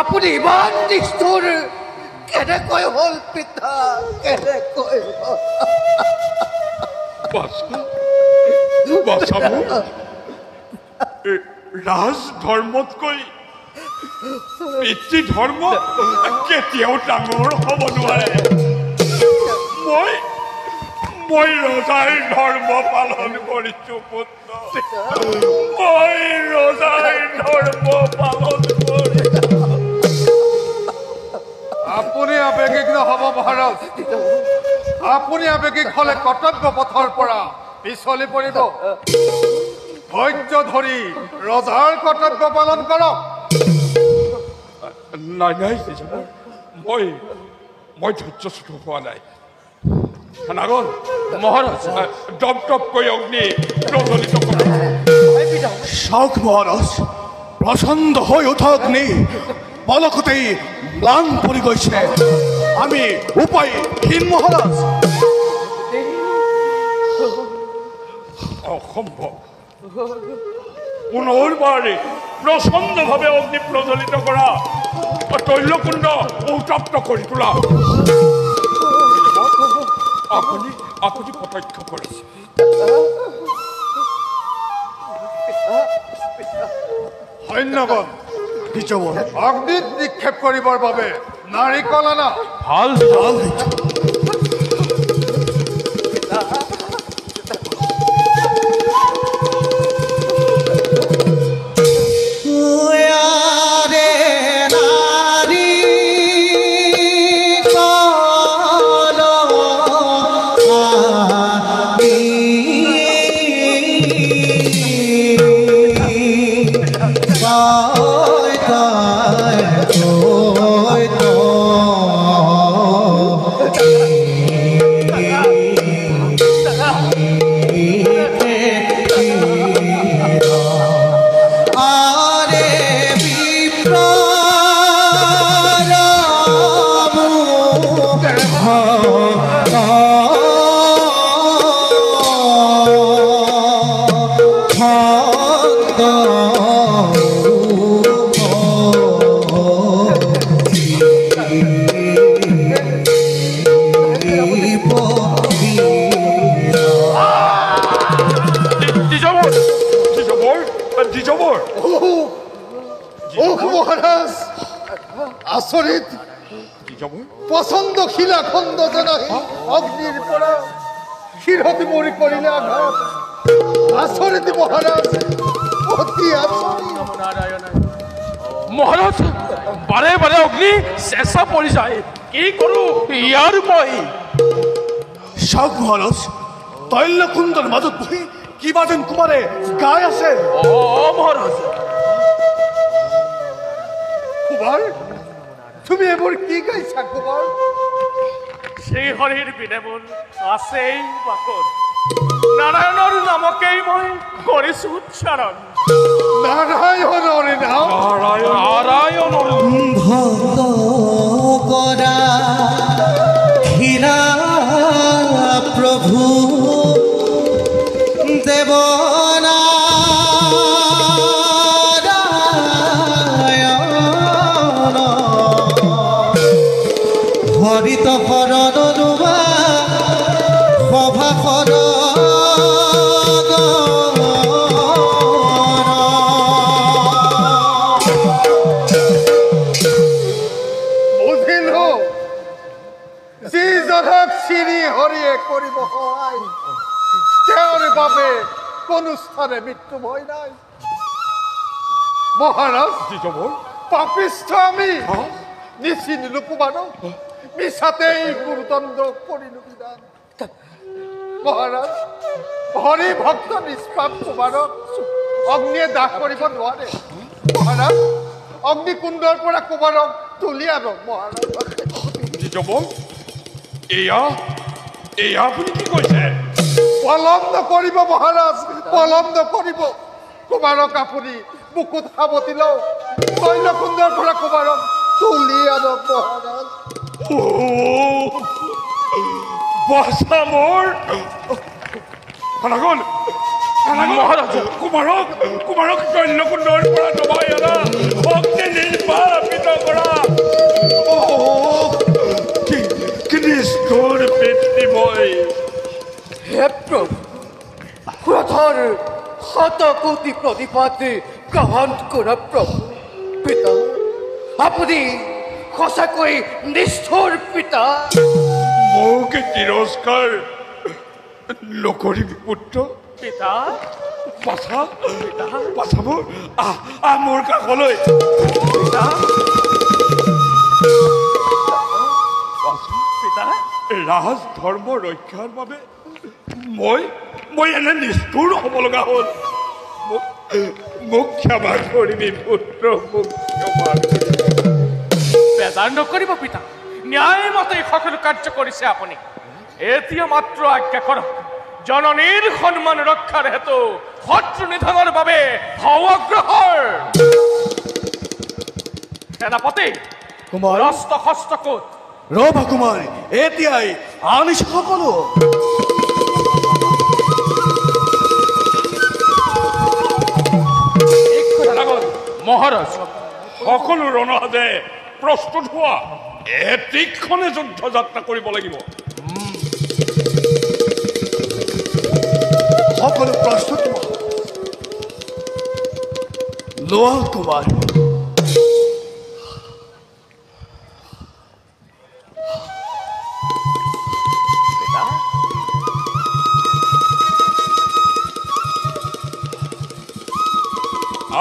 আপুনি ইমান নিষ্ঠুৰ কেনেকৈ হ'ল পিতা কেনেকৈ ৰাজ ধৰ্মতকৈ পিতৃ ধৰ্ম কেতিয়াও ডাঙৰ হ'ব নোৱাৰে। মই ৰজাৰ ধৰ্ম পালন কৰিছো পুত্ৰ, মই ৰজাৰ ধৰ্ম পালন কৰিছো। আপুনি আৱেগিক নহ'ব মহাৰাজ, আপুনি আৱেগিক হ'লে কৰ্তব্য পথৰ পৰা পিছলি পৰিব। ধৈৰ্য ধৰি ৰজাৰ কৰ্তব্য পালন কৰক। নাই মই ধৈৰ্যচ্যুত হোৱা নাই। নাগল মহাৰাজ, দপদপকৈ অগ্নি প্ৰজ্বলিত কৰক। চাওক মহাৰাজ, প্ৰচণ্ড হৈ উঠা অগ্নি পলকতেই ম্লান পৰি গৈছে। আমি উপায়হীন মহাৰাজ। অসম্ভৱ, পুনৰবাৰে প্ৰচণ্ডভাৱে অগ্নি প্ৰজ্বলিত কৰা, তৈলকুণ্ড উত্তপ্ত কৰি তোলা। আপুনি প্ৰত্যক্ষ কৰিছে। ধন্যবাদ। অগ্নিত নিক্ষেপ কৰিবৰ বাবে নাৰিকল আনা। ভাল আচৰিত পচন্দ শিলাখণ্ড জনাই অগ্নিৰ পৰা শিৰতি মৰি কৰিলে আঘাত। আচৰিত মহাৰাজ, অতি আচৰিত। মহাৰাজ, বাৰে বাৰে অগ্নি চেঁচা পৰি যায়, কি কৰোঁ ইয়াৰ মই। চাওক মহাৰাজ, তৈলকুণ্ডৰ মাজত বহি কিবা যেন কুমাৰে গাই আছে। মহাৰাজ, কুমাৰ তুমি এইবোৰ কি গাইছা কুমাৰ? শ্ৰীহৰিৰ বিনেমন আছেই বাকত, নাৰায়ণৰ নামকেই মই কৰিছো উচ্চাৰণ। নাৰায়ণৰ নাম? নাৰায়ণৰ ভক্ত কৰা হীৰা প্ৰভু দেৱনা হৰিত শৰণ সভা কোনো স্থানে মৃত্যু ভয় নাই। মহাৰাজ, দ্বিজবৰ পাপিষ্ঠ আমি নিশি নিলু কুমাৰক, মিছাতে এই গুৰুদণ্ড কৰিলো বিধান। মহাৰাজ, হৰি ভক্ত নিষ্পাপ কুমাৰক অগ্নিয়ে দাহ কৰিব নোৱাৰে। মহাৰাজ, অগ্নিকুণ্ডৰ পৰা কুমাৰক তুলি আনক। মহাৰাজ, দ্বিজবৰ এয়া এয়া আপুনি কি কৈছে? পলম নকৰিব মহাৰাজ, পলম নকৰিব। কুমাৰক আপুনি বুকুত সাৱটি লওক, তৈলকুণ্ডৰ পৰা কুমাৰক তুলি আনক। মহাৰাজ, বাছা মোৰ গ'ল মহাৰাজ কুমাৰক কুমাৰক তৈলকুণ্ডৰ পৰা দবাই অনা, অগ্নি নিৰ্বাপিত কৰা। কি নিষ্ঠুৰ পিতৃময়! হে প্ৰভু, ক্ৰোধৰ শতকোটি প্ৰতিপাত গ্ৰহণ কৰা প্ৰভু পিতা, আপুনি সঁচাকৈ নিষ্ঠুৰ পিতা। মোক তিৰস্কাৰ নকৰিবি পুত্ৰ। পিতা বাছা বাছা মোৰ মোৰ কাষলৈ। পিতা পিতা ৰাজ ধৰ্ম ৰক্ষাৰ বাবে মই এনে নিষ্ঠুৰ হ'ব লগা হ'ল। মোক ক্ষমা কৰিবি পুত্ৰ, মোক ক্ষমা কৰিবি। বেজাৰ নকৰিব পিতা, ন্যায়মতে সকলো কাৰ্য কৰিছে আপুনি। এতিয়া মাত্ৰ আজ্ঞা কৰক, জননীৰ সন্মান ৰক্ষাৰ হেতু শত্ৰু নিধনৰ বাবে ভৱগ্ৰহৰ সেনাপতি কুমাৰ অস্ত্ৰ শস্ত্ৰ ক'ত? ৰবা কুমাৰ, এতিয়াই আনিছো সকলো। মহাৰাজ, সকলো ৰণসাজে প্ৰস্তুত হোৱা, এটিক্ষণে যুদ্ধ যাত্ৰা কৰিব লাগিব। সকলো প্ৰস্তুত লোৱা কুমাৰ।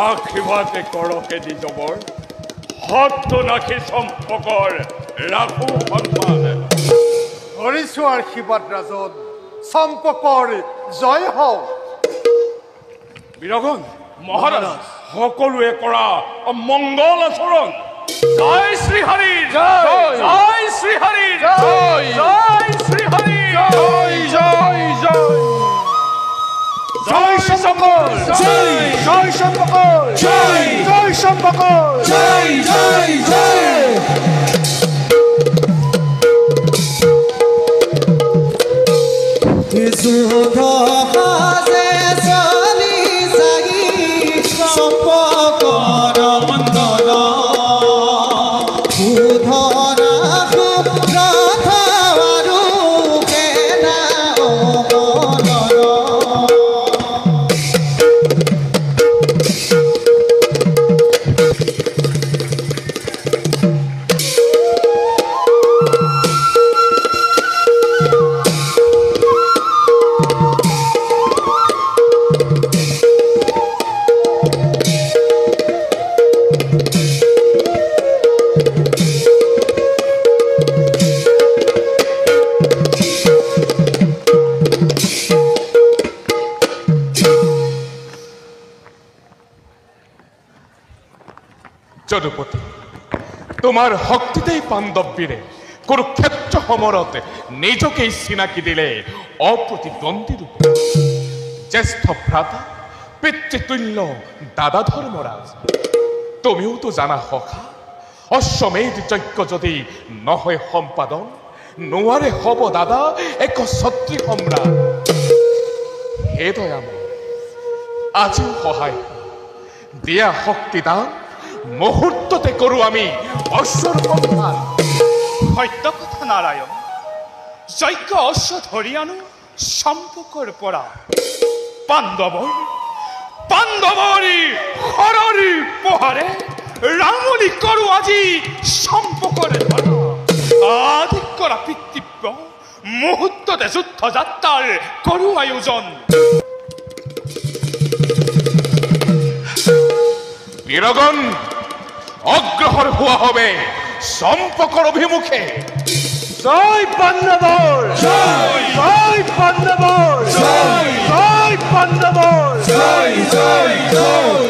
আশীৰ্বাদে কৰকে দ্বিজবৰ, সত্য নাখি চম্পকৰ ৰাখো সন্মান। ধৰিছো আশীৰ্বাদ ৰাজন, চম্পকৰ জয় হওক। বীৰগণ মহাৰাজ, সকলোৱে কৰা মংগল আচৰণ। জয় শ্ৰীহৰি, জয় জয় শ্ৰীহৰি, জয় জয় শ্ৰীহৰি, জয় জয় জয় জয় শম্পকৰ, জয় জয় শম্পকৰ, জয় জয় শম্পকৰ, জয় জয় জয়। যুদ্ধ সাজে চলি যাই চম্পকৰ মণ্ডল, সুধৰা সুব্ৰত আৰু সেনা অমলৰ। যদুপতি, তোমার শক্তিতেই পাণ্ডববীরে কুরুক্ষেত্র সমরতে নিজকেই চিনাকি দিলে অপ্রতিদ্বন্দ্বী রূপে। জ্যেষ্ঠ ভ্রাতা, পিতৃতুল্য দাদা ধর্মরাজ, তুমিও তো জানা সখা, অশ্বমেধ যজ্ঞ যদি নহয় সম্পাদন, নোৱাৰে হব দাদা এক ছত্ৰী সম্ৰাট। হে দয়াময়, আজিও সহায় দিয়া শক্তিদান, মুহূৰ্ততে কৰু আমি অশ্বৰ সন্ধান। সত্য কথা নাৰায়ণ, যজ্ঞ অশ্ব ধৰি আনো সম্পকৰ পৰা। পাণ্ডৱৰী হৰৰি পোহাৰে ৰাঙলী কৰো আজি সম্পকৰ পৰা। আদি কৰা পিতৃব্য মুহূৰ্ততে যুদ্ধ যাত্ৰাৰ কৰো আয়োজন। বীরগণ অগ্রসর হওয়া হবে সম্পর্কর অভিমুখে। জয় পান্ডবর, জয় পান্ডবর, জয় পান্ডবর, জয় জয় জয়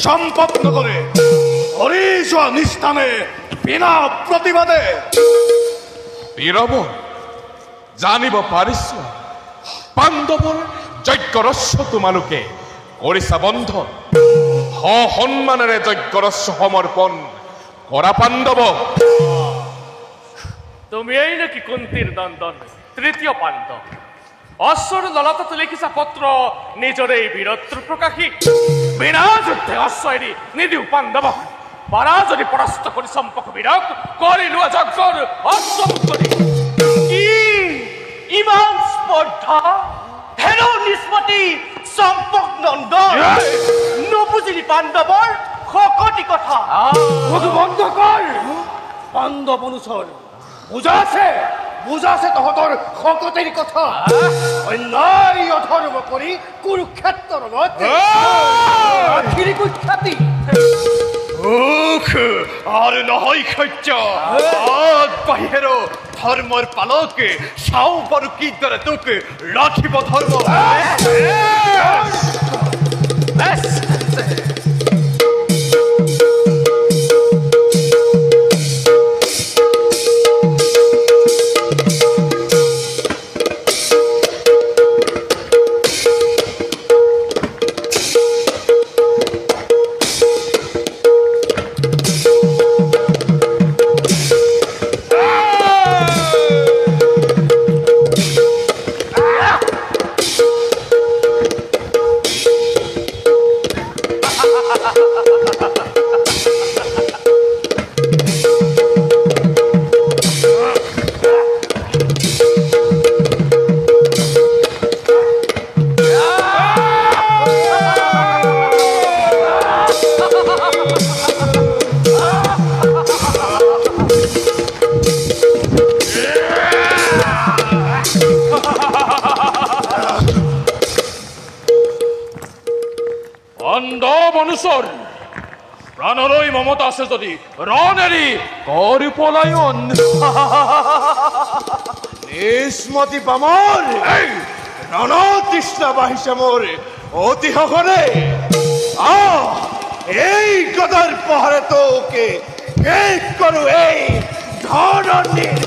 সম্পন্ন করে হরিশ নিস্থানে বিনা প্রতিবাদে বীরব জানিব পাৰিছ পাণ্ডৱৰ যজ্ঞ ৰস্য তোমালোকে কৰিছা বন্ধ সন্মানেৰে যজ্ঞ ৰস্য সমৰ্পণ কৰা পাণ্ডৱ। তুমি এই নাকি কুন্তির নন্দন তৃতীয় পাণ্ডব অশ্বর ললাটত লিখিছা পত্র নিজের এই বীরত্ব প্রকাশী বিনা যুদ্ধে অশ্ব এরি নিদিও পাণ্ডব পারা যদি পরাস্ত করে সম্পর্ক বীরক করে লোৱা যজ্ঞৰ অশ্বমুক্তি কি ইমান স্পৰ্ধা হেন নিষ্পত্তি সম্পৰ্ক নন্দন নবুজিলি পাণ্ডৱৰ শকতি কথা বন্ধ কৰ পাণ্ডব অনুসৰ বুঝাছে তহতৰ শকতিৰ কথা অন্যায় অধৰ্ম কৰি কুৰুক্ষেত্ৰৰ খ্যাতি আৰ নহয় সহ্য বাহিৰেও ধৰ্মৰ পালকে চাও বাৰু কিদৰে তোক ৰাখিব ধৰ্ম। প্রাণলৈ মমতা আছে যদি রণ এরি করি পলায়ন নিষ্মতি বামর রণ তৃষ্ণা বাহিছে মোর অতি সঘনে এই গদার পাহাড়ে তোকে শেষ করু এই ধরনের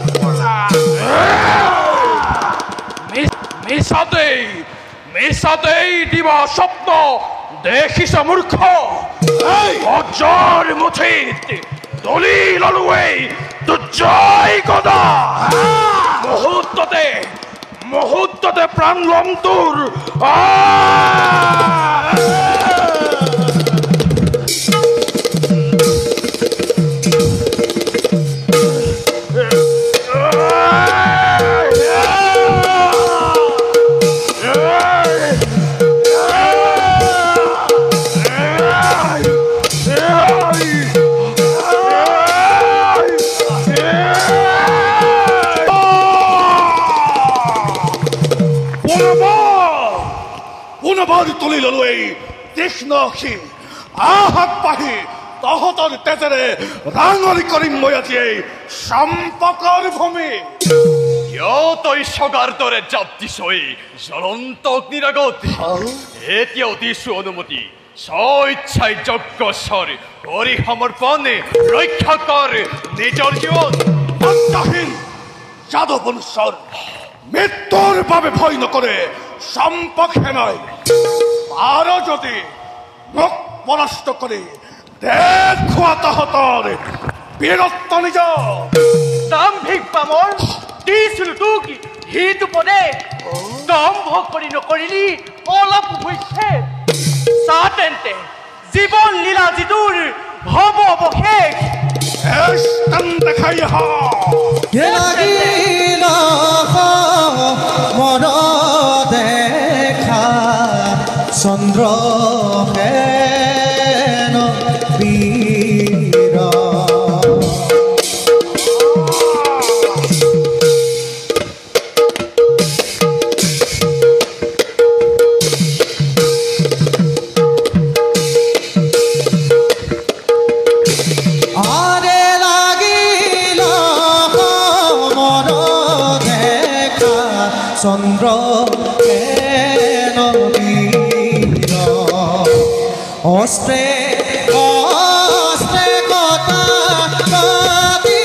মিশাতেই দিবা স্বপ্ন দেখিছ মূর্খ অজর মুঠিত দলিল ললুৱেই দুৰ্জয় গদা মুহূৰ্ততে প্ৰাণ লম তোৰ তুলি ললো এই তীক্ষ্ণ অসীম আহাত পাহি তহতৰ তেজেৰে ৰাঙৰি কৰিম মই আজি এই সম্পকৰ ভূমি। কিয় তই চগাৰ দৰে জাপ দিছই জ্বলন্ত অগ্নিৰ আগত এতিয়াও দিছো অনুমতি স্বইচ্ছাই যজ্ঞস্বৰ কৰি সমৰ্পণে ৰক্ষা কৰ নিজৰ জীৱন। অন্তহীন যাদৱ বংশৰ মৃত্যুৰ বাবে ভয় নকৰে সম্পৰ্কে নাই আৰু যদি মোক পৰাস্ত কৰি দেখুৱা তহঁতৰ বীৰত্ব নিজ দাম্ভিক বামন দিছিলো তোক সেইটো পদে দম্ভ কৰি নকৰিলি অলপ হৈছে চা তেন্তে জীৱন লীলা যিটোৰ হব অৱশেষ স্থান দেখাই আহা লাগিল মন দেখা চন্দ্ৰ হেন বীৰ চন্দ্ৰ হেন বীৰ অস্ত্ৰে অস্ত্ৰে কটা অতি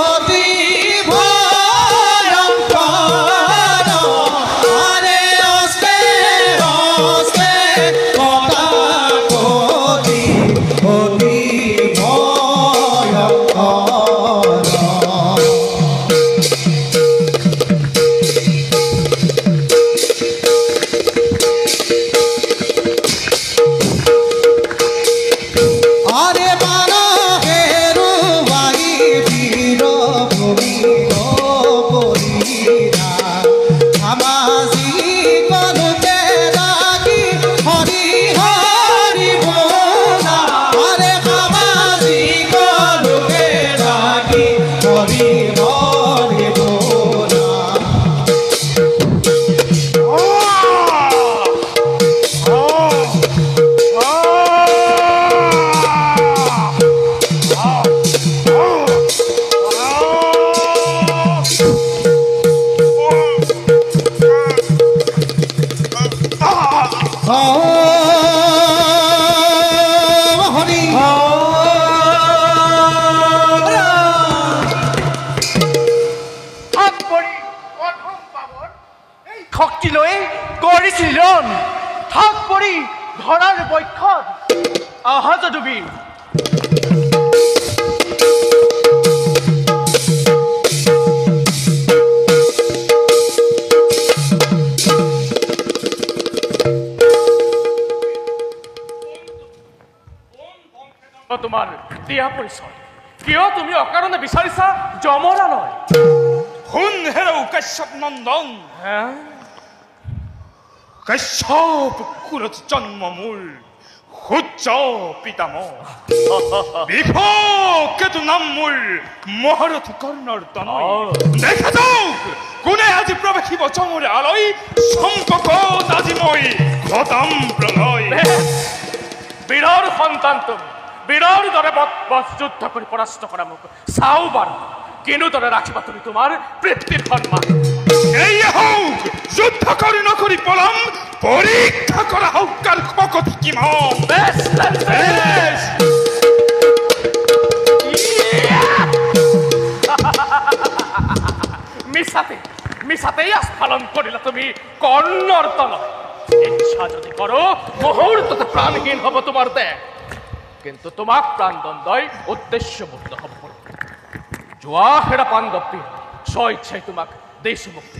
অতি ভয়ংকৰ আৰে অস্ত্ৰে অস্ত্ৰে কটা অতি অতি ভয়ংকৰ শক্তিলৈ কৰিছিল থাক পৰি ধৰাৰ বক্ষত আহা যদুবীৰ তোমাৰ দিয়া পৰিচয় কিয় তুমি অকাৰণে বিচাৰিছা যমৰা নয় শুন হেৰৌ কাশ্যপ নন্দন কাশ্যপ কুলত জন্ম মোৰ সূৰ্য পিতামহ বিভকেতু নাম মোৰ মহাৰথী কৰ্ণৰ তনয় দেখা যাওক কোনে আজি প্ৰৱেশিব চমৰে আলয় সম্পৰ্কত আজি মই ঘটাম প্ৰলয় বীৰৰ সন্তান তুমি বীৰৰ দৰে বস যুদ্ধ কৰি পৰাস্ত কৰা মোক চাও বাৰু কিনো দৰে ৰাখিবা তুমি তোমাৰ পৃথিৱীৰ সন্মান এই হওক যুদ্ধ কৰি নকৰি পলাম পৰীক্ষা কৰা হওক কাৰ শকতি কিমান মিছাতেই আস্ফালন কৰিলা তুমি কৰ্ণৰ তলত ইচ্ছা যদি করো মুহূর্ততে প্রাণহীন হব তোমার দেহ, কিন্তু তোমাক প্রাণদণ্ডই উদ্দেশ্যমুক্ত হব। জোয়া হেরা পাণ্ডবী স্বইচ্ছাই তোমাক দেশ মুক্তি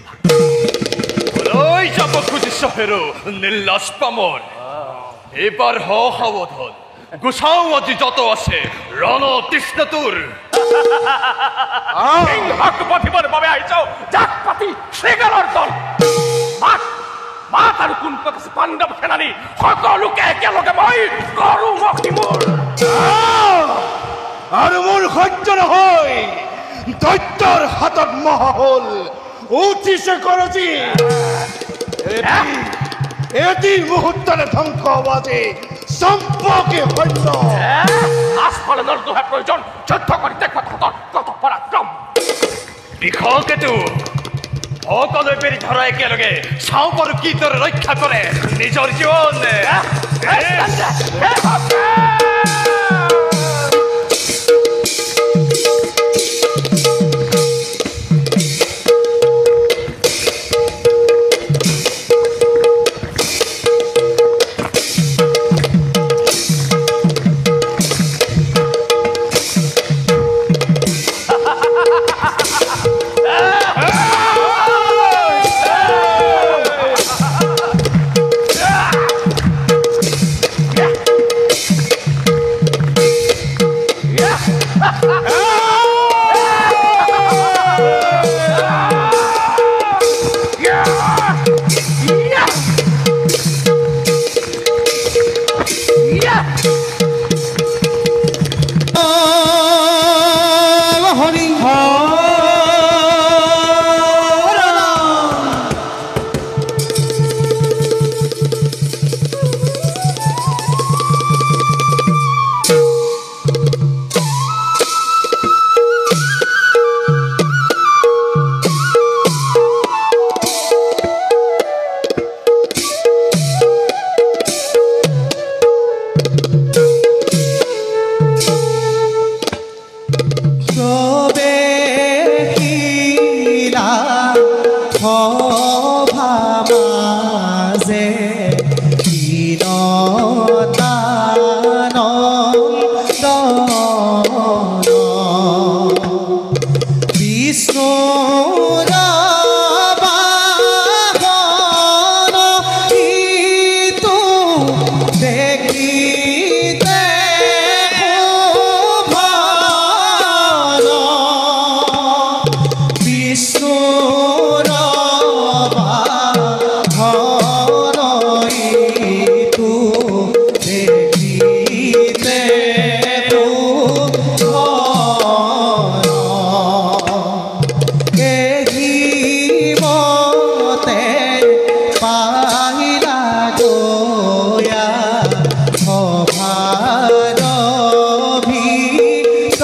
ওই যাব খুঁজিছ হেরো নীলাস পামর, এবার হ সাবধান, গুছাও আজি যত আছে রণ তৃষ্ণ তোর। সিংহক বাঁধিবৰ বাবে আহিছ জাকপাতি শৃগালৰ দল। মাত আৰু কোন আছে পাণ্ডৱ সেনানী সকলোকে একেলগে মই কৰো মুক্তি মোৰ। আৰু মোৰ সহ্য নহয়, দৈত্যৰ হাতত মহা হল উঠিছে কৰজি। এটি মুহূৰ্তৰে ধ্বংস হোৱাতে সম্পৰ্কে সৈন্য আস্ফালনৰ দুহে প্ৰয়োজন, যুদ্ধ কৰি দেখুৱা তহঁতৰ কত পৰাক্ৰম। বিষকেতু সকলোৱে পেৰি ধৰা একেলগে চাওঁ পাৰো কি দৰে ৰক্ষা কৰে নিজৰ জীৱন। মাজে দীনতানন্দ বিষ্ণুৰ বাহন ইটো দেখিতে শোভন বিষ্ণুৰ বাহন ইটো দেখিতে এহিমতে পাহিলা গয়া সভাৰ ভিতৰ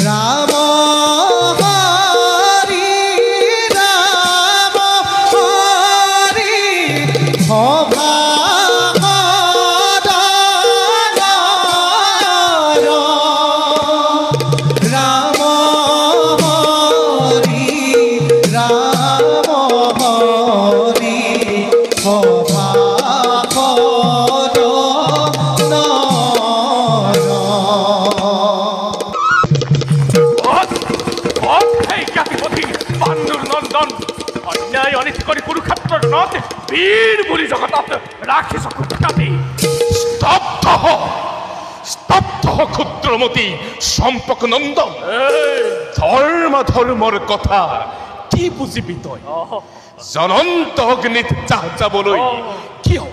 ৰাম হৰি সভা ৰাম হৰি সভা এই জ্ঞাতিপতি পাণ্ডুৰ নন্দন অন্যায় অনিষ্ট কৰি কুৰুক্ষেত্ৰৰ ৰণত বীৰ বুলি জগতত ৰাখিছ কুখ্যাতি। স্তব্ধ হ, স্তব্ধ হ ক্ষুদ্ৰমতী চম্পক নন্দন। ধৰ্মৰ কথা কি বুজিবি তই? জনন্ত অগ্নিত জাহ যাবলৈ কিয়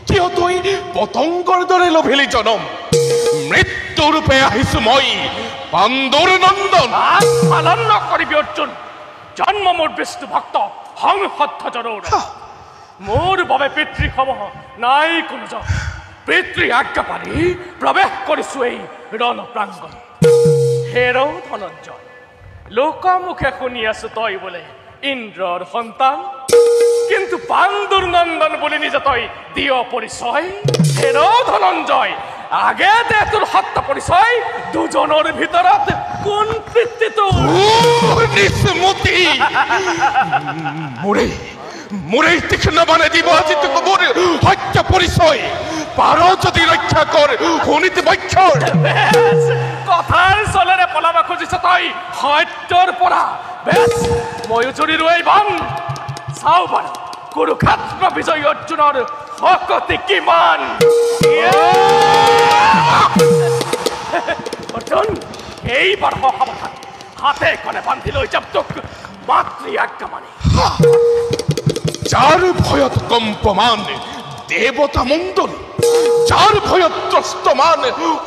কিয় তই পতংগৰ দৰে লভিলি জনম? মৃত্যুৰূপে আহিছো মই পাণ্ডুৰ নন্দন। পালন নকৰিবি অৰ্জুন, জন্ম মোৰ বিষ্ণু ভক্ত সংহদ্ধজনৰ। মোৰ বাবে পিতৃসমূহ নাই কোনো জন, পিতৃ আজ্ঞা পালি প্ৰৱেশ কৰিছো এই ৰণ প্ৰাংগণ। হেৰ ধনঞ্জয়, লোকমুখে শুনি আছো তই বোলে ইন্দ্ৰৰ সন্তান, কিন্তু পাণ্ডুৰ নন্দন বুলি নিজে তই দিয় পৰিচয়। হেৰ ধনঞ্জয়, আগে দে তোৰ সত্য পৰিচয়, দুজনৰ ভিতৰত কোন পিতৃটো? নিষ্মতি মোৰে তীক্ষ্ণ মানে দিব আজি তোক মোৰ সত্য পৰিচয়। পাৰ যদি ৰক্ষা কৰ শুনিত বক্ষৰ। কথাৰ চলেৰে পলাব খুজিছ তই সত্যৰ পৰা। বেছ ময়ো জুৰিলো এই বান, চাও বাৰু কুৰুক্ষেত্ৰ বিজয়ী অৰ্জুনৰ শক্তি কিমান। অৰ্জুন এইবাৰ সাৱধান, হাতে কনে বান্ধি লৈ যাম তোক মাতৃ আজ্ঞা মানি। যাৰ ভয়ত কম্পমান দেৱতা মণ্ডল, যাৰ ভয়ত ত্ৰস্তমান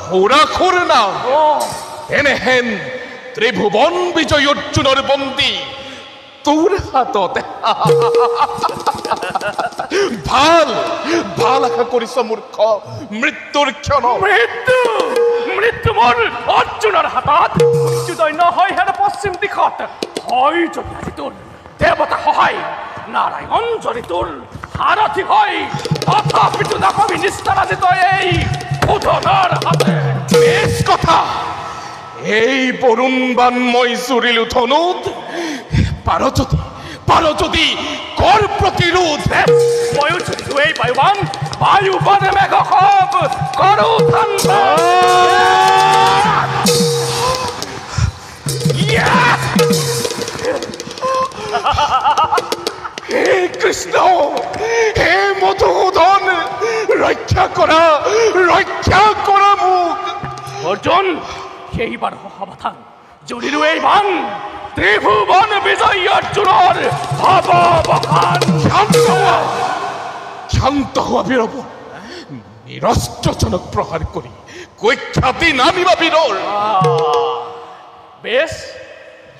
সুৰাসুৰ নাম, এনেহেন ত্ৰিভুৱন বিজয় অৰ্জুনৰ বন্দী তোৰ হাতত। ভাল ভাল আশা কৰিছ মূৰ্খ, মৃত্যুৰ ক্ষণ। মৃত্যু মোৰ অৰ্জুনৰ হাতত। মৃত্যুদয় নহয় হেন পশ্চিম দিশত, হয় যদি আজি তোৰ দেৱতা সহায়, নাৰায়ণ যদি তোৰ সাৰথি হয়, তথাপিতো নাপাবি নিষ্ঠা আজি তই এই শোধনৰ হাতে। বেছ কথা, এই বৰুণবান মই জুৰিলো ধনুত, পাৰ যদি কৰ প্ৰতিৰোধ। ময়ো জুৰিলো এই বায়ুবান, বায়ুবানে মেঘ খব কৰো ঠাণ্ডা। হে কৃষ্ণ, হে মধুসূদন, ৰক্ষা কৰা মোক। অৰ্জুন সেইবাৰ সাৱধান, জুৰিলো এই বান, ত্ৰিভুৱন বিজয়ী অৰ্জুনৰ ভৱবখান। শান্ত হোৱা বীৰৱ, নিৰস্ত্ৰজনক প্ৰহাৰ কৰি কৈখ্যাতি নামিবা বীৰৰ। বেছ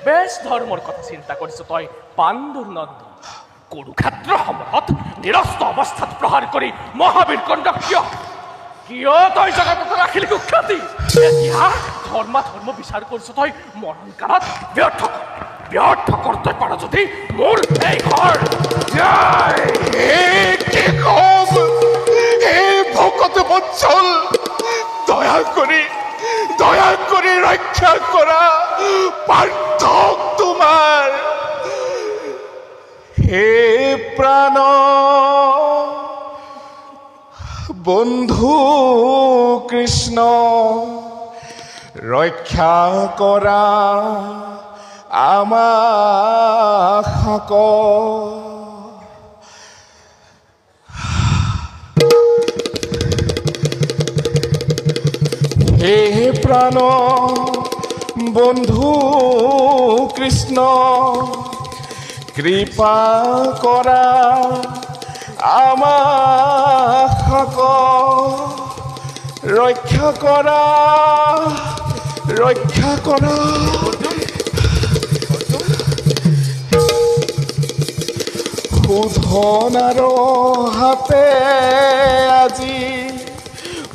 বেছ ধৰ্মৰ কথা চিন্তা কৰিছ তই পাণ্ডুৰ নন্দন। কুৰুক্ষেত্ৰ সমূহত নিৰস্ত্ৰ অৱস্থাত প্ৰহাৰ কৰি মহাবীৰ কণ্ড কিয় তই জগতত ৰাখিলি কুখ্যাতি? এতিয়া ধৰ্ম বিচাৰ কৰিছ তই মৰণ কালত ব্যৰ্থ কৰ তই পাৰ যদি মোৰ এই ঘৰ। ভকত বৎসল, দয়া কৰি ৰক্ষা কৰা পাৰ্থক তোমাৰ। হে প্ৰাণ বন্ধু কৃষ্ণ ৰক্ষা কৰা আমাক হে প্ৰাণ বন্ধু কৃষ্ণ কৃপা কৰা আমাক ৰক্ষা কৰা শোধনাৰ হাতে আজি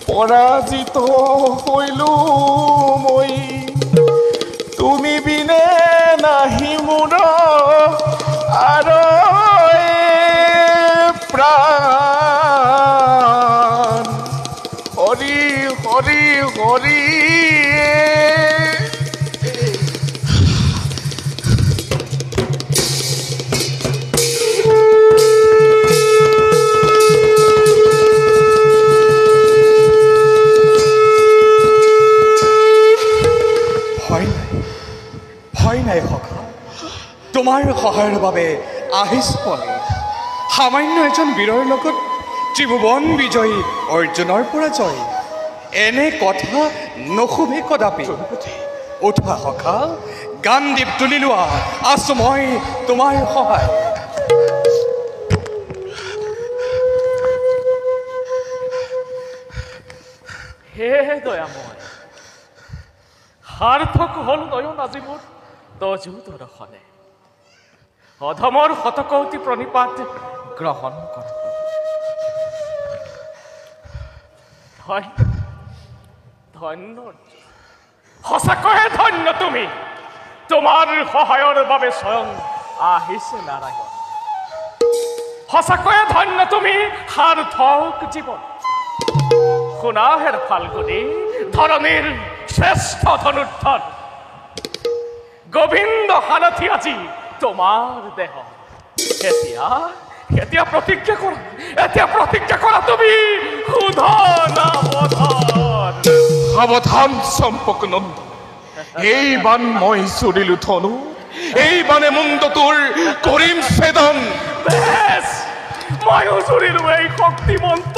পৰাজিত হইলো মই তুমি বিনে নাহি মোৰ আৰু প্ৰাণ হৰি হৰি হৰি ভয় নাই সখা তোমাৰ সহায়ৰ বাবে আহিছো মই সামান্য এজন বীৰৰ লগত ত্ৰিভুৱন বিজয়ী অৰ্জুনৰ পৰা জয় এনে কথা নশুভে কদাপি উঠা সখা গান্ধীপ তুলি লোৱা আছো মই তোমাৰ সহায় হে দয়াময় সাৰ্থক হল নয়ন আজি মোৰ তজু দৰ্শনে অধমৰ শতকৌটি প্ৰণিপাত গ্ৰহণ কৰ ধন্য সঁচাকৈয়ে ধন্য তুমি তোমাৰ সহায়ৰ বাবে স্বয়ং আহিছে নাৰায়ণ সঁচাকৈয়ে ধন্য তুমি সাৰ্থক জীৱন শুনা হেৰ ফাল্গুনী ধৰণীৰ শ্ৰেষ্ঠ ধনুৰ্ধৰ গোবিন্দ সাৰথি আজি তোমাৰ দেহ এতিয়া প্ৰতিজ্ঞা কৰা তুমি সাৱধান চম্পক নন্দ এই বান মই চুৰিলো ধনু এই বানে মুণ্ড তোৰ কৰিম ছেদন বেছ ময়ো চুৰিলো এই শক্তিমন্ত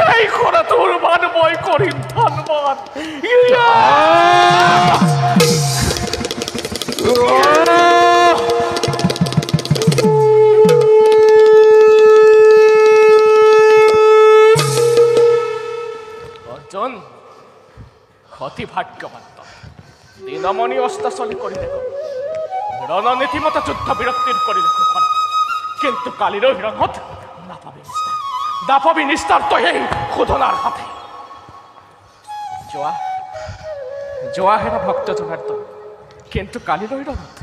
এই কৰা তোৰ বান মই কৰিম ধনবান অৰ্জুন অতি ভাগ্যৱান দিনমণি অস্তাচলী কৰিলে ৰণনীতিমতে যুদ্ধ বিৰক্তিৰ কৰিলে কিন্তু কালিৰ ৰঙত নাপাবি নিস্তাৰ তই এই শোধনাৰ হাতে যোৱা হেৰা ভক্ত জনাৰ্দন কিন্তু কালিৰ ৰঙত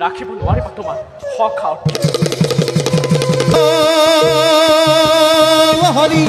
ৰাখিব নোৱাৰিবা তোমাৰ সখা হৰি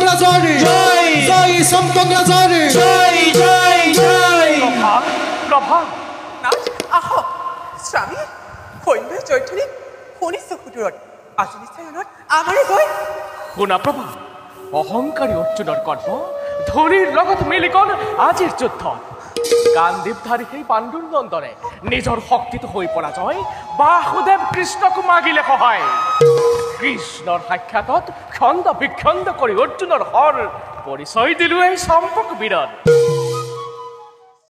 ৰাজাৰ জয় জয় চম্পক ৰাজাৰ জয় জয় জয় প্ৰভা নাথ আহক স্বামী সৈন্য জয়ধ্বনি শুনিছো সুদূৰত আজি নিশ্চয় আমাৰে জয় শুনা প্ৰভা অহংকাৰী অৰ্জুনৰ কৰ্ম ধনীৰ লগত মিলি গ'ল আজিৰ যুদ্ধ গান্ধীৱধাৰী সেই পাণ্ডুৰ নন্দনে নিজৰ শক্তিটো হৈ পৰা জয় বাসুদেৱ কৃষ্ণকো মাগিলে সহায় কৃষ্ণৰ সাক্ষাতত খণ্ড বিখণ্ড কৰি অৰ্জুনৰ হৰ পৰিচয় দিলো এই চম্পক বীৰত